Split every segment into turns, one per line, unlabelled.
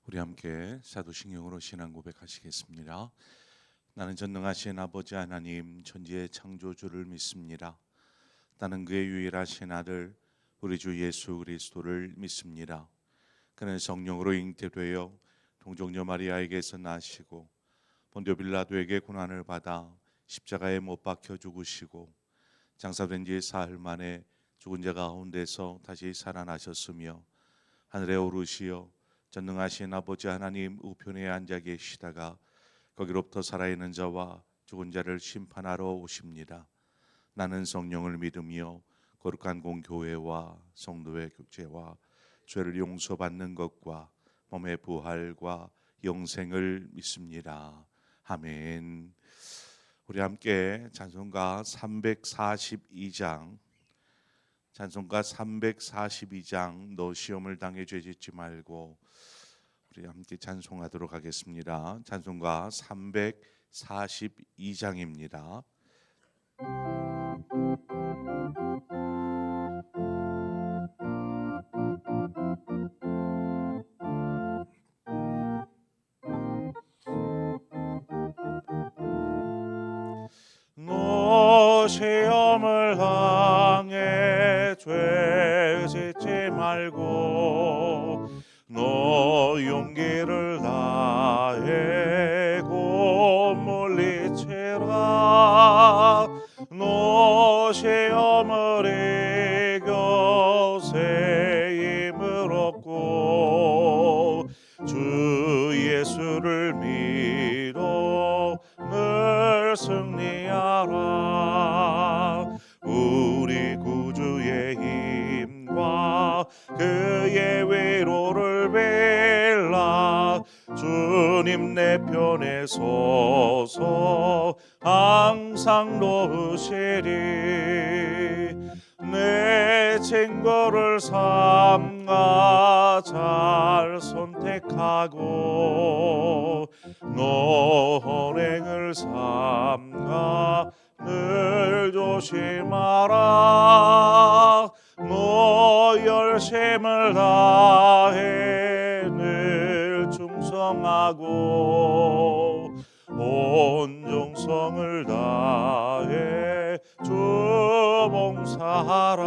우리 함께 사도신경으로 신앙 고백하시겠습니다. 나는 전능하신 아버지 하나님 천지의 창조주를 믿습니다. 나는 그의 유일하신 아들 우리 주 예수 그리스도를 믿습니다. 그는 성령으로 잉태되어 동정녀 마리아에게서 나시고 본디오 빌라도에게 고난을 받아 십자가에 못 박혀 죽으시고 장사된 지 사흘 만에 죽은 자 가운데서 다시 살아나셨으며 하늘에 오르시어 전능하신 아버지 하나님 우편에 앉아 계시다가 거기로부터 살아있는 자와 죽은 자를 심판하러 오십니다. 나는 성령을 믿으며 거룩한 공교회와 성도의 교제와 죄를 용서받는 것과 몸의 부활과 영생을 믿습니다. 아멘. 우리 함께 찬송가 342장 찬송가 342장 너 시험을 당해 죄짓지 말고 우리 함께 찬송하도록 하겠습니다. 찬송가 342장입니다. 너 시험을 당해 죄 짓지 말고 너 용기를 다해 곧 물리치라. 너 시험을 이겨 새 힘을 얻고 주 예수를 믿어 늘 승리하라. 우리 구주의 힘과 그의 위로를 빌라. 주님 내 편에 서서 항상 놓으시리. 내 친구를 삼가 잘 선택하고 너 헌행을 삼가 늘 조심하라. 너 열심을 다해 늘 충성하고 온 정성을 다해 주 봉사하라.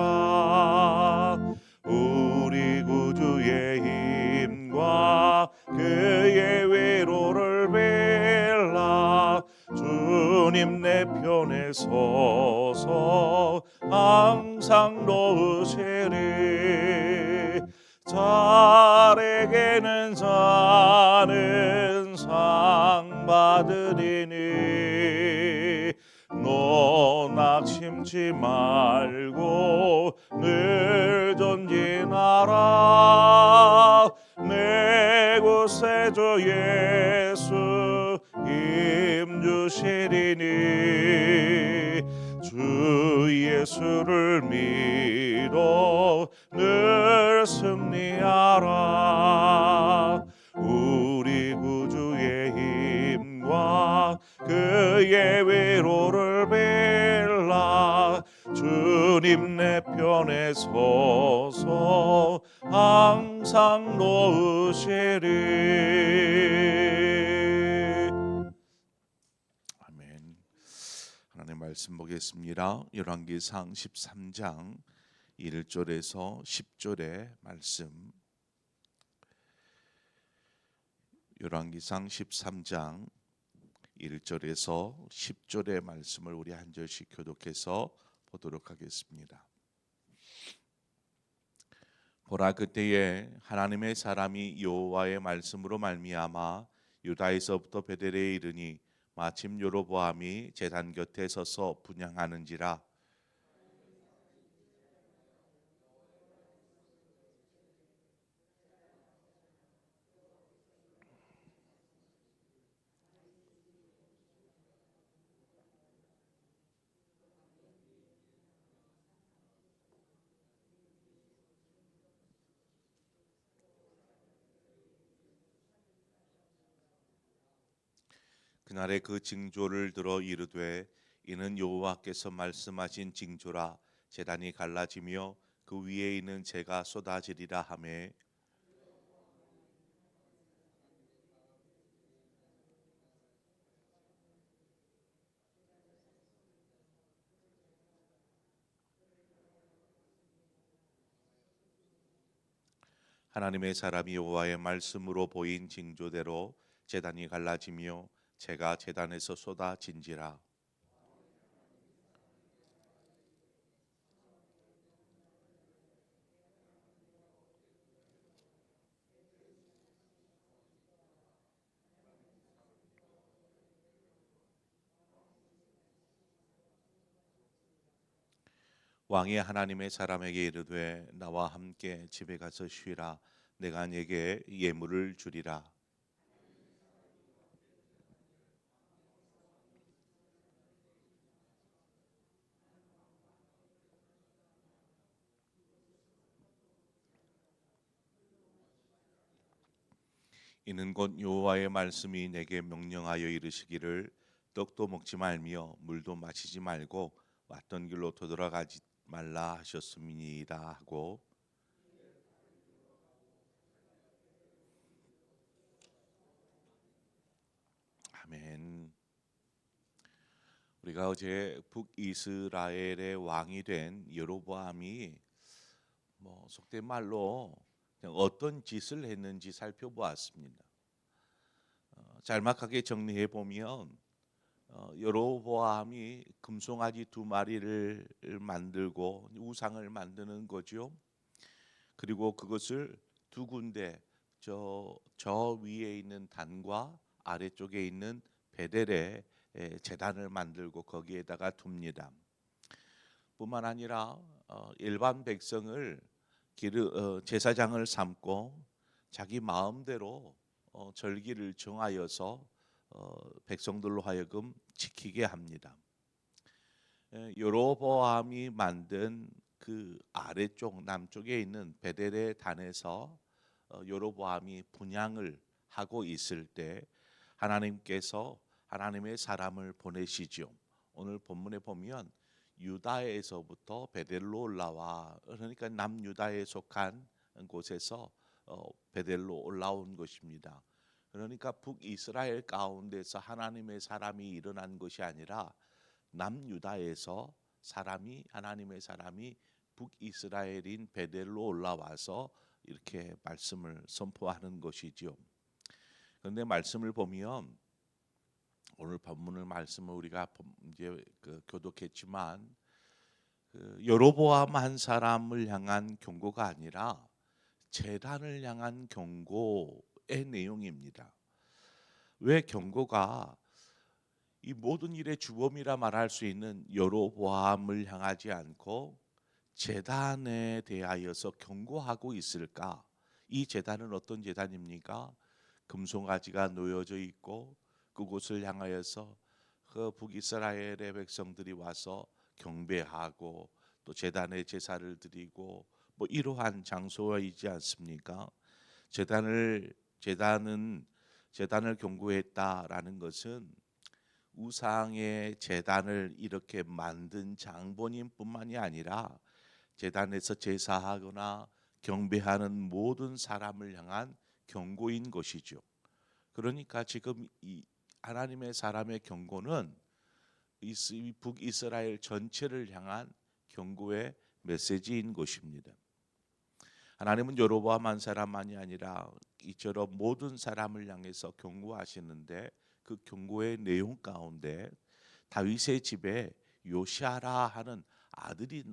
우리 구주의 힘과 그의 위로를 빌라. 주님 내 편에 서서 항상 놓으시리. 잘에게는 자는 상 받으리니 너 낙심치 말고 늘 전진하라. 내 구세주 예수 힘 주시리니 주 예수를 믿어 늘 승리하라. 우리 구주의 힘과 그의 위로를 빌라. 주님 내 편에 서서 항상 놓으시리. 아멘. 하나님의 말씀 보겠습니다. 열왕기상 13장 1절에서 10절의 말씀. 열왕기상 13장 1절에서 10절의 말씀을 우리 한 절씩 교독해서 보도록 하겠습니다. 보라, 그때에 하나님의 사람이 여호와의 말씀으로 말미암아 유다에서부터 베델에 이르니 마침 여로보암이 제단 곁에 서서 분향하는지라. 그날에 그 징조를 들어 이르되 이는 여호와께서 말씀하신 징조라. 제단이 갈라지며 그 위에 있는 재가 쏟아지리라 하매 하나님의 사람이 여호와의 말씀으로 보인 징조대로 제단이 갈라지며 재가 제단에서 쏟아진지라. 왕이 하나님의 사람에게 이르되 나와 함께 집에 가서 쉬라. 내가 네게 예물을 주리라. 이는 곧 여호와의 말씀이 내게 명령하여 이르시기를 떡도 먹지 말며 물도 마시지 말고 왔던 길로 되돌아가지 말라 하셨음이니이다 하고. 아멘. 우리가 어제 북이스라엘의 왕이 된 여로보암이 속된 말로 그냥 어떤 짓을 했는지 살펴보았습니다. 짤막하게 정리해 보면 여로보암이 금송아지 두 마리를 만들고 우상을 만드는 거죠. 그리고 그것을 두 군데 저 위에 있는 단과 아래쪽에 있는 베델에 제단을 만들고 거기에다가 둡니다. 뿐만 아니라 일반 백성을 제사장을 삼고 자기 마음대로 절기를 정하여서 백성들로 하여금 지키게 합니다. 여로보암이 만든 그 아래쪽 남쪽에 있는 베델의 단에서 여로보암이 분향을 하고 있을 때 하나님께서 하나님의 사람을 보내시죠. 오늘 본문에 보면 유다에서부터 베델로 올라와, 그러니까 남유다에 속한 곳에서 베델로 올라온 것입니다. 그러니까 북이스라엘 가운데서 하나님의 사람이 일어난 것이 아니라 남유다에서 하나님의 사람이 북이스라엘인 베델로 올라와서 이렇게 말씀을 선포하는 것이지요. 그런데 말씀을 보면 오늘 본문의 말씀을 우리가 이제 교독했지만 여로보암 한 사람을 향한 경고가 아니라 제단을 향한 경고의 내용입니다. 왜 경고가 이 모든 일의 주범이라 말할 수 있는 여로보암을 향하지 않고 제단에 대하여서 경고하고 있을까? 이 제단은 어떤 제단입니까? 금송아지가 놓여져 있고 그곳을 향하여서 그 북이스라엘의 백성들이 와서 경배하고 또 제단에 제사를 드리고 이러한 장소이지 않습니까? 제단은 제단을 경고했다라는 것은 우상의 제단을 이렇게 만든 장본인뿐만이 아니라 제단에서 제사하거나 경배하는 모든 사람을 향한 경고인 것이죠. 그러니까 지금 이 하나님의 사람의 경고는 북이스라엘 전체를 향한 경고의 메시지인 것입니다. 하나님은 여로보암 한 사람만이 아니라 이처럼 모든 사람을 향해서 경고하시는데 그 경고의 내용 가운데 다윗의 집에 요시아라 하는 아들이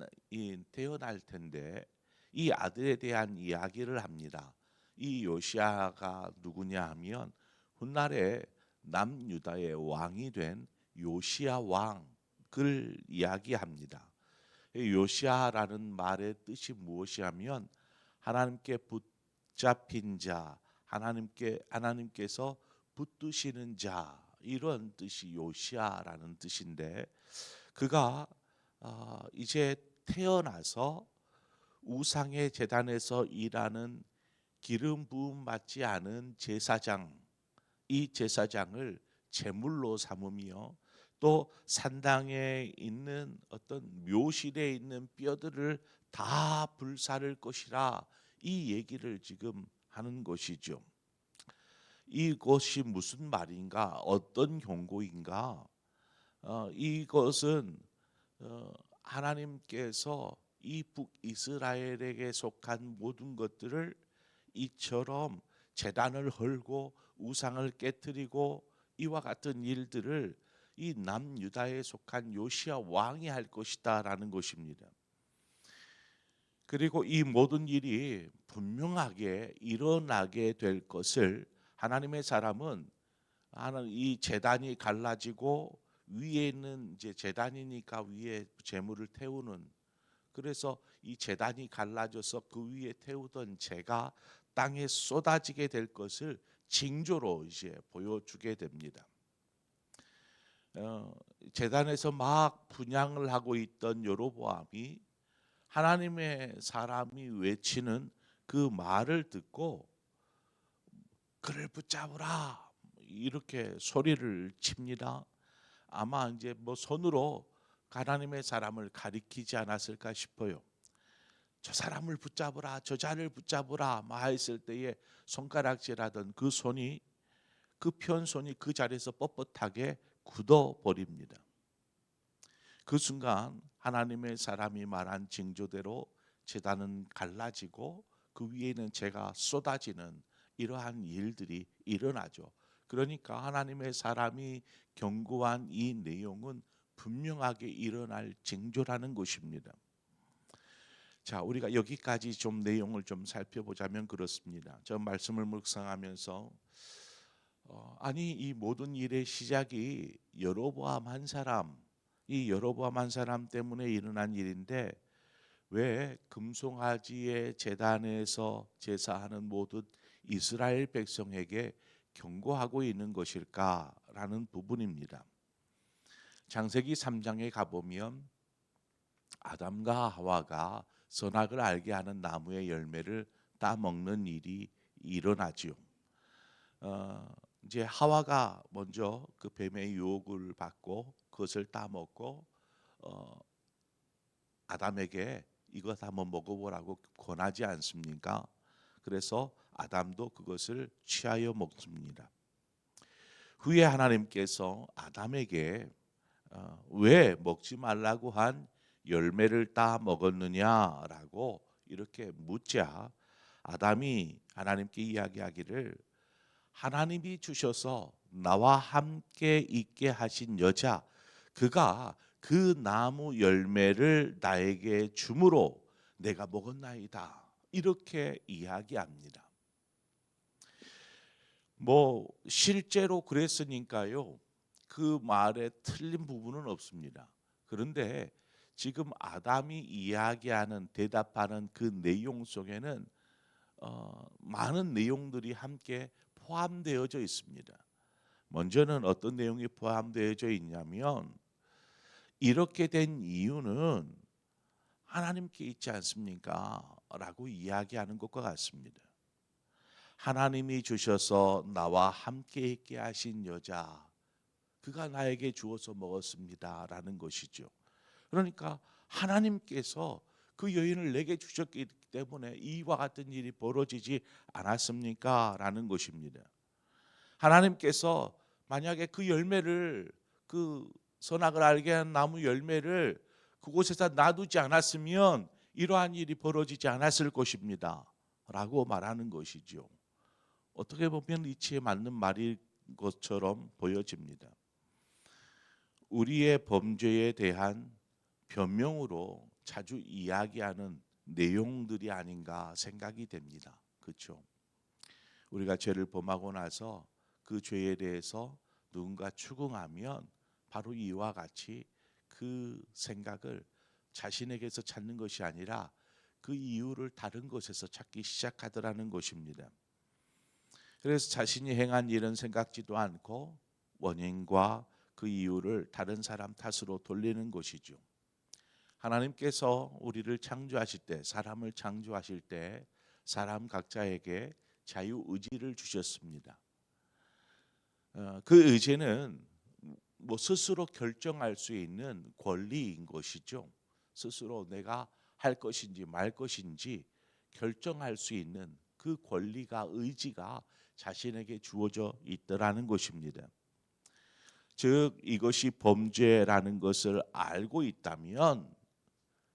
태어날 텐데 이 아들에 대한 이야기를 합니다. 이 요시아가 누구냐 하면 훗날에 남유다의 왕이 된 요시아 왕을 이야기합니다. 요시아라는 말의 뜻이 무엇이냐면 하나님께 붙잡힌 자, 하나님께서 붙드시는 자, 이런 뜻이 요시아라는 뜻인데 그가 이제 태어나서 우상의 제단에서 일하는 기름 부음 받지 않은 제사장, 이 제사장을 제물로 삼으며 또 산당에 있는 어떤 묘실에 있는 뼈들을 다 불사를 것이라, 이 얘기를 지금 하는 것이죠. 이것이 무슨 말인가? 어떤 경고인가? 이것은 하나님께서 이 북이스라엘에게 속한 모든 것들을 이처럼 제단을 헐고 우상을 깨뜨리고 이와 같은 일들을 이 남유다에 속한 요시야 왕이 할 것이다라는 것입니다. 그리고 이 모든 일이 분명하게 일어나게 될 것을 하나님의 사람은 이 제단이 갈라지고 위에 있는 이제 제단이니까 위에 제물을 태우는, 그래서 이 제단이 갈라져서 그 위에 태우던 재가 땅에 쏟아지게 될 것을 징조로 이제 보여주게 됩니다. 어, 제단에서 막 분향을 하고 있던 여로보암이 하나님의 사람이 외치는 그 말을 듣고 그를 붙잡으라 이렇게 소리를 칩니다. 아마 이제 뭐 손으로 하나님의 사람을 가리키지 않았을까 싶어요. 저 사람을 붙잡으라, 저 자를 붙잡으라 했을 때에 손가락질하던 그 손이, 그 편손이 그 자리에서 뻣뻣하게 굳어 버립니다. 그 순간 하나님의 사람이 말한 징조대로 제단은 갈라지고 그 위에는 재가 쏟아지는 이러한 일들이 일어나죠. 그러니까 하나님의 사람이 경고한 이 내용은 분명하게 일어날 징조라는 것입니다. 자, 우리가 여기까지 좀 내용을 좀 살펴보자면 그렇습니다. 저 말씀을 묵상하면서 아니 이 모든 일의 시작이 여로보암 한 사람, 이 여로보암 한 사람 때문에 일어난 일인데 왜 금송아지의 제단에서 제사하는 모든 이스라엘 백성에게 경고하고 있는 것일까라는 부분입니다. 창세기 3장에 가보면 아담과 하와가 선악을 알게 하는 나무의 열매를 따먹는 일이 일어나지요. 이제 하와가 먼저 그 뱀의 유혹을 받고 그것을 따먹고 아담에게 이것 한번 먹어보라고 권하지 않습니까? 그래서 아담도 그것을 취하여 먹습니다. 후에 하나님께서 아담에게 왜 먹지 말라고 한 열매를 따 먹었느냐라고 이렇게 묻자 아담이 하나님께 이야기하기를 하나님이 주셔서 나와 함께 있게 하신 여자 그가 그 나무 열매를 나에게 주므로 내가 먹었나이다 이렇게 이야기합니다. 뭐 실제로 그랬으니까요. 그 말에 틀린 부분은 없습니다. 그런데 지금 아담이 이야기하는 대답하는 그 내용 속에는 많은 내용들이 함께 포함되어져 있습니다. 먼저는 어떤 내용이 포함되어져 있냐면 이렇게 된 이유는 하나님께 있지 않습니까? 라고 이야기하는 것과 같습니다. 하나님이 주셔서 나와 함께 있게 하신 여자 그가 나에게 주어서 먹었습니다 라는 것이죠. 그러니까 하나님께서 그 여인을 내게 주셨기 때문에 이와 같은 일이 벌어지지 않았습니까? 라는 것입니다. 하나님께서 만약에 그 열매를 그 선악을 알게 한 나무 열매를 그곳에서 놔두지 않았으면 이러한 일이 벌어지지 않았을 것입니다 라고 말하는 것이죠. 어떻게 보면 이치에 맞는 말인 것처럼 보여집니다. 우리의 범죄에 대한 변명으로 자주 이야기하는 내용들이 아닌가 생각이 됩니다. 그렇죠? 우리가 죄를 범하고 나서 그 죄에 대해서 누군가 추궁하면 바로 이와 같이 그 생각을 자신에게서 찾는 것이 아니라 그 이유를 다른 곳에서 찾기 시작하더라는 것입니다. 그래서 자신이 행한 일은 생각지도 않고 원인과 그 이유를 다른 사람 탓으로 돌리는 것이죠. 하나님께서 우리를 창조하실 때, 사람을 창조하실 때 사람 각자에게 자유의지를 주셨습니다. 그 의지는 뭐 스스로 결정할 수 있는 권리인 것이죠. 스스로 내가 할 것인지 말 것인지 결정할 수 있는 그 권리가 의지가 자신에게 주어져 있더라는 것입니다. 즉 이것이 범죄라는 것을 알고 있다면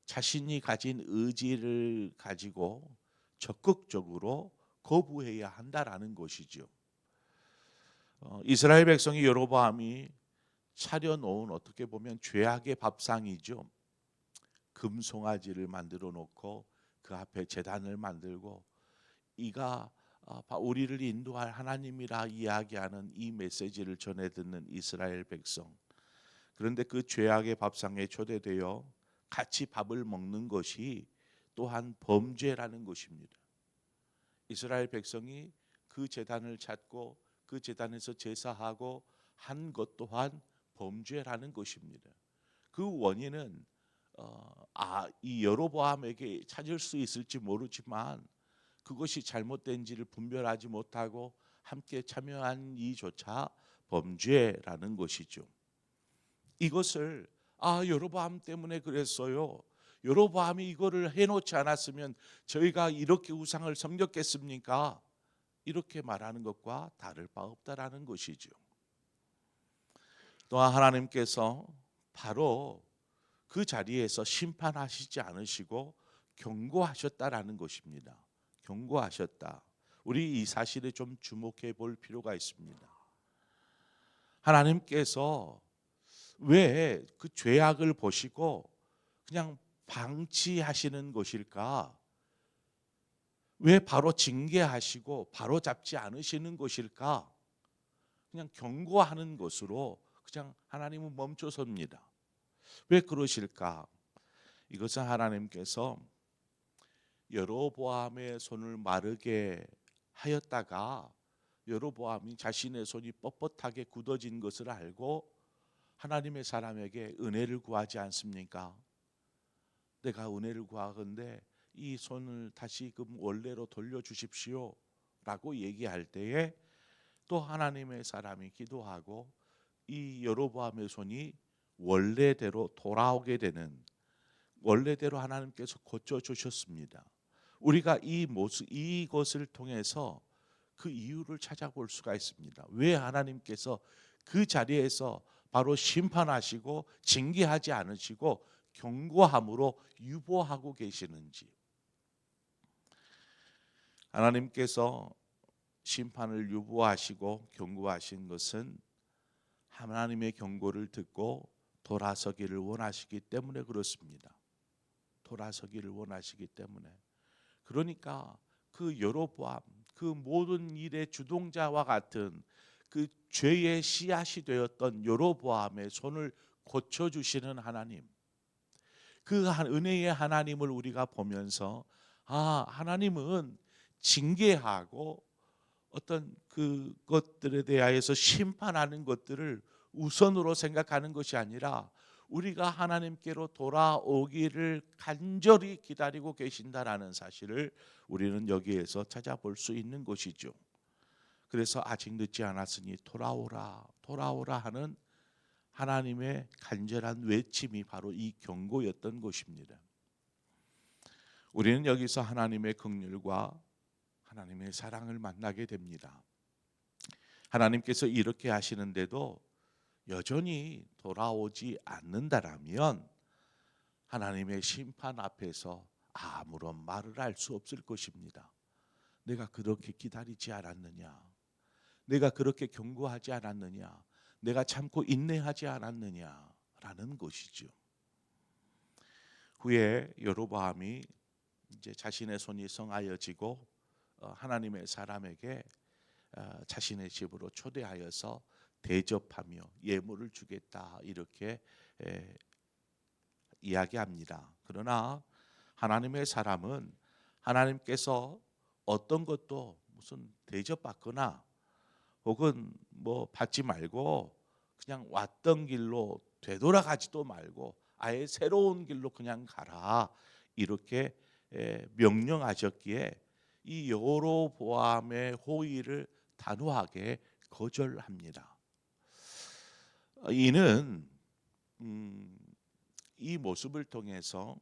자신이 가진 의지를 가지고 적극적으로 거부해야 한다라는 것이죠. 이스라엘 백성이 여로보암이 차려놓은 어떻게 보면 죄악의 밥상이죠. 금송아지를 만들어 놓고 그 앞에 제단을 만들고 이가 우리를 인도할 하나님이라 이야기하는 이 메시지를 전해 듣는 이스라엘 백성. 그런데 그 죄악의 밥상에 초대되어 같이 밥을 먹는 것이 또한 범죄라는 것입니다. 이스라엘 백성이 그 제단을 찾고 그 제단에서 제사하고 한 것 또한 범죄라는 것입니다. 그 원인은 이 여로보암에게 찾을 수 있을지 모르지만 그것이 잘못된지를 분별하지 못하고 함께 참여한 이조차 범죄라는 것이죠. 이것을 여로보암 때문에 그랬어요. 여로보암이 이거를 해놓지 않았으면 저희가 이렇게 우상을 섬겼겠습니까? 이렇게 말하는 것과 다를 바 없다라는 것이죠. 또한 하나님께서 바로 그 자리에서 심판하시지 않으시고 경고하셨다라는 것입니다. 경고하셨다. 우리 이 사실에 좀 주목해 볼 필요가 있습니다. 하나님께서 왜 그 죄악을 보시고 그냥 방치하시는 것일까? 왜 바로 징계하시고 바로 잡지 않으시는 것일까? 그냥 경고하는 것으로 그냥 하나님은 멈춰섭니다. 왜 그러실까? 이것은 하나님께서 여로보암의 손을 마르게 하였다가 여로보암이 자신의 손이 뻣뻣하게 굳어진 것을 알고 하나님의 사람에게 은혜를 구하지 않습니까? 내가 은혜를 구하건대 이 손을 다시금 원래로 돌려주십시오 라고 얘기할 때에 또 하나님의 사람이 기도하고 이 여로보암의 손이 원래대로 돌아오게 되는, 원래대로 하나님께서 고쳐주셨습니다. 우리가 이것을 통해서 그 이유를 찾아볼 수가 있습니다. 왜 하나님께서 그 자리에서 바로 심판하시고 징계하지 않으시고 경고함으로 유보하고 계시는지. 하나님께서 심판을 유보하시고 경고하신 것은 하나님의 경고를 듣고 돌아서기를 원하시기 때문에 그렇습니다. 돌아서기를 원하시기 때문에. 그러니까 그 여로보암, 그 모든 일의 주동자와 같은 그 죄의 씨앗이 되었던 여로보암의 손을 고쳐주시는 하나님, 그 은혜의 하나님을 우리가 보면서 하나님은 징계하고 어떤 그것들에 대하여서 심판하는 것들을 우선으로 생각하는 것이 아니라 우리가 하나님께로 돌아오기를 간절히 기다리고 계신다라는 사실을 우리는 여기에서 찾아볼 수 있는 것이죠. 그래서 아직 늦지 않았으니 돌아오라 돌아오라 하는 하나님의 간절한 외침이 바로 이 경고였던 것입니다. 우리는 여기서 하나님의 긍휼과 하나님의 사랑을 만나게 됩니다. 하나님께서 이렇게 하시는데도 여전히 돌아오지 않는다라면 하나님의 심판 앞에서 아무런 말을 할 수 없을 것입니다. 내가 그렇게 기다리지 않았느냐? 내가 그렇게 경고하지 않았느냐? 내가 참고 인내하지 않았느냐라는 것이죠. 후에 여로보암이 이제 자신의 손이 성하여지고 하나님의 사람에게 자신의 집으로 초대하여서 대접하며 예물을 주겠다 이렇게 이야기합니다. 그러나 하나님의 사람은 하나님께서 어떤 것도 무슨 대접받거나 혹은 뭐 받지 말고 그냥 왔던 길로 되돌아가지도 말고 아예 새로운 길로 그냥 가라 이렇게 명령하셨기에 이 여로보암의 호의를 단호하게 거절합니다. 이는 이 모습을 통해서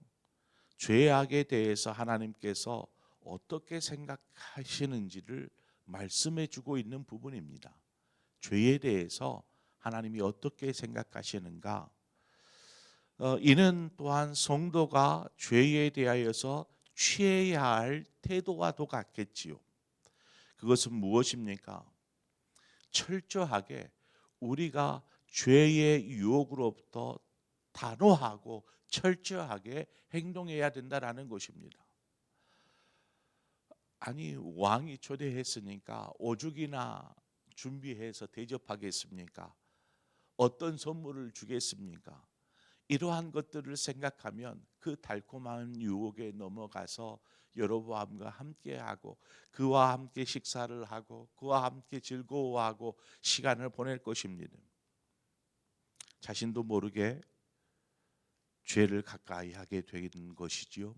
죄악에 대해서 하나님께서 어떻게 생각하시는지를 말씀해 주고 있는 부분입니다. 죄에 대해서 하나님이 어떻게 생각하시는가? 이는 또한 성도가 죄에 대하여서 취해야 할 태도와도 같겠지요. 그것은 무엇입니까? 철저하게 우리가 죄의 유혹으로부터 단호하고 철저하게 행동해야 된다라는 것입니다. 아니, 왕이 초대했으니까 오죽이나 준비해서 대접하겠습니까? 어떤 선물을 주겠습니까? 이러한 것들을 생각하면 그 달콤한 유혹에 넘어가서 여로보암과 함께하고 그와 함께 식사를 하고 그와 함께 즐거워하고 시간을 보낼 것입니다. 자신도 모르게 죄를 가까이 하게 되는 것이지요.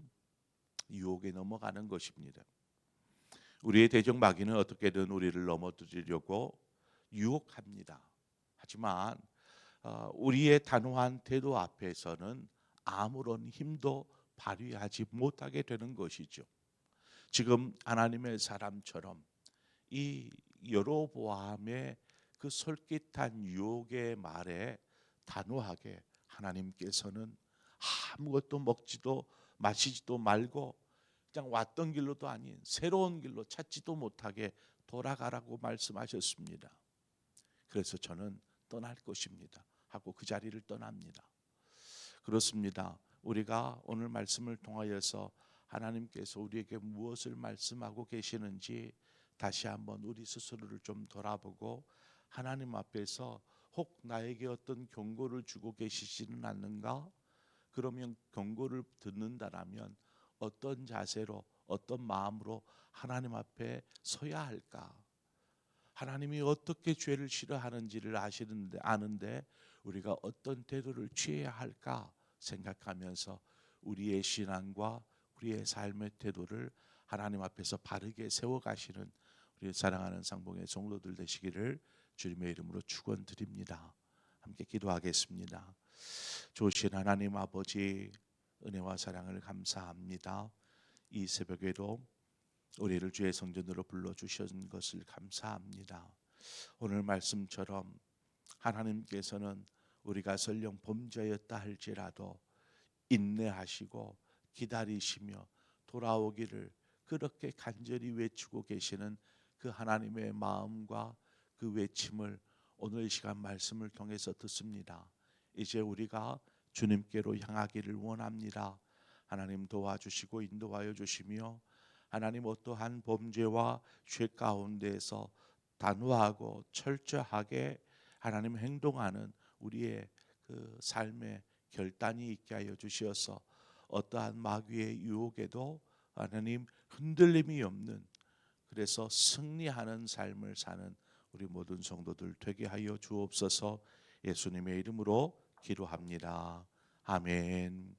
유혹에 넘어가는 것입니다. 우리의 대적 마귀는 어떻게든 우리를 넘어뜨리려고 유혹합니다. 하지만 우리의 단호한 태도 앞에서는 아무런 힘도 발휘하지 못하게 되는 것이죠. 지금 하나님의 사람처럼 이 여로보암의 그 솔깃한 유혹의 말에 단호하게 하나님께서는 아무것도 먹지도 마시지도 말고 그냥 왔던 길로도 아닌 새로운 길로 찾지도 못하게 돌아가라고 말씀하셨습니다. 그래서 저는 떠날 것입니다 하고 그 자리를 떠납니다. 그렇습니다. 우리가 오늘 말씀을 통하여서 하나님께서 우리에게 무엇을 말씀하고 계시는지 다시 한번 우리 스스로를 좀 돌아보고 하나님 앞에서 혹 나에게 어떤 경고를 주고 계시지는 않는가? 그러면 경고를 듣는다라면 어떤 자세로 어떤 마음으로 하나님 앞에 서야 할까? 하나님이 어떻게 죄를 싫어하는지를 아는데 우리가 어떤 태도를 취해야 할까 생각하면서 우리의 신앙과 우리의 삶의 태도를 하나님 앞에서 바르게 세워가시는 우리 사랑하는 상봉의 성도들 되시기를 주님의 이름으로 축원드립니다. 함께 기도하겠습니다. 좋으신 하나님 아버지, 은혜와 사랑을 감사합니다. 이 새벽에도 우리를 주의 성전으로 불러주신 것을 감사합니다. 오늘 말씀처럼 하나님께서는 우리가 설령 범죄였다 할지라도 인내하시고 기다리시며 돌아오기를 그렇게 간절히 외치고 계시는 그 하나님의 마음과 그 외침을 오늘 이 시간 말씀을 통해서 듣습니다. 이제 우리가 주님께로 향하기를 원합니다. 하나님 도와주시고 인도하여 주시며 하나님 어떠한 범죄와 죄 가운데에서 단호하고 철저하게 하나님 행동하는 우리의 그 삶의 결단이 있게 하여 주시어서 어떠한 마귀의 유혹에도 하나님 흔들림이 없는, 그래서 승리하는 삶을 사는 우리 모든 성도들 되게 하여 주옵소서. 예수님의 이름으로 기도합니다. 아멘.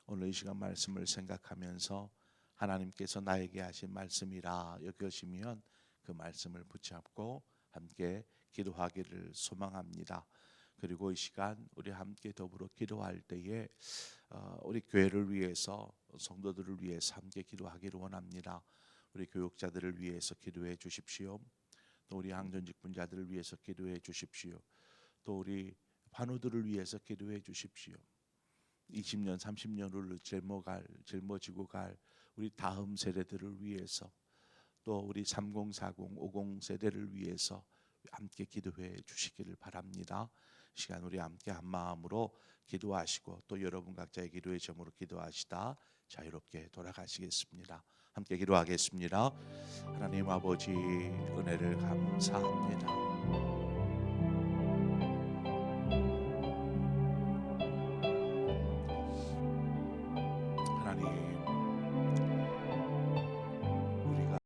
오늘 이 시간 말씀을 생각하면서 하나님께서 나에게 하신 말씀이라 여겨지면 그 말씀을 붙잡고 함께 기도하기를 소망합니다. 그리고 이 시간 우리 함께 더불어 기도할 때에 우리 교회를 위해서, 성도들을 위해서 함께 기도하기를 원합니다. 우리 교육자들을 위해서 기도해 주십시오. 또 우리 항전직분자들을 위해서 기도해 주십시오. 또 우리 환우들을 위해서 기도해 주십시오. 20년, 30년을 짊어지고 갈 우리 다음 세대들을 위해서, 또 우리 3040, 50 세대를 위해서 함께 기도해 주시기를 바랍니다. 이 시간 우리 함께 한 마음으로 기도하시고 또 여러분 각자의 기도의 제목으로 기도하시다 자유롭게 돌아가시겠습니다. 함께 기도하겠습니다. 하나님 아버지, 은혜를 감사합니다.